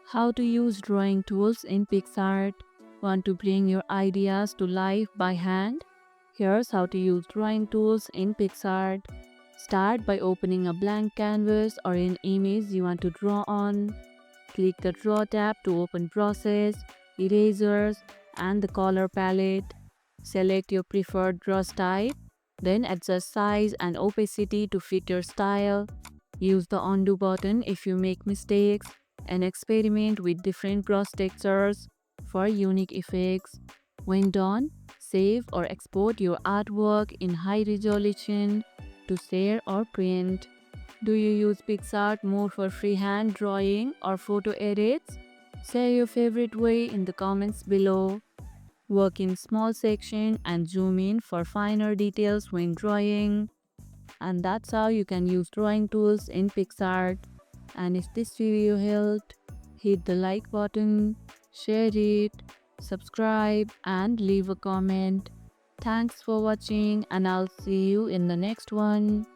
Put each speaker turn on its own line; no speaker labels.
How to use drawing tools in Picsart. Want to bring your ideas to life by hand? Here's how to use drawing tools in Picsart. Start by opening a blank canvas or an image you want to draw on. Click the Draw tab to open Process, Erasers, and the Color Palette. Select your preferred brush type, then adjust size and opacity to fit your style. Use the Undo button if you make mistakes, and experiment with different brush textures for unique effects. When done, save or export your artwork in high resolution to share or print. Do you use Picsart more for freehand drawing or photo edits? Share your favorite way in the comments below. Work in small section and zoom in for finer details when drawing. And that's how you can use drawing tools in Picsart. And if this video helped, hit the like button, share it, subscribe, and leave a comment. Thanks for watching, and I'll see you in the next one.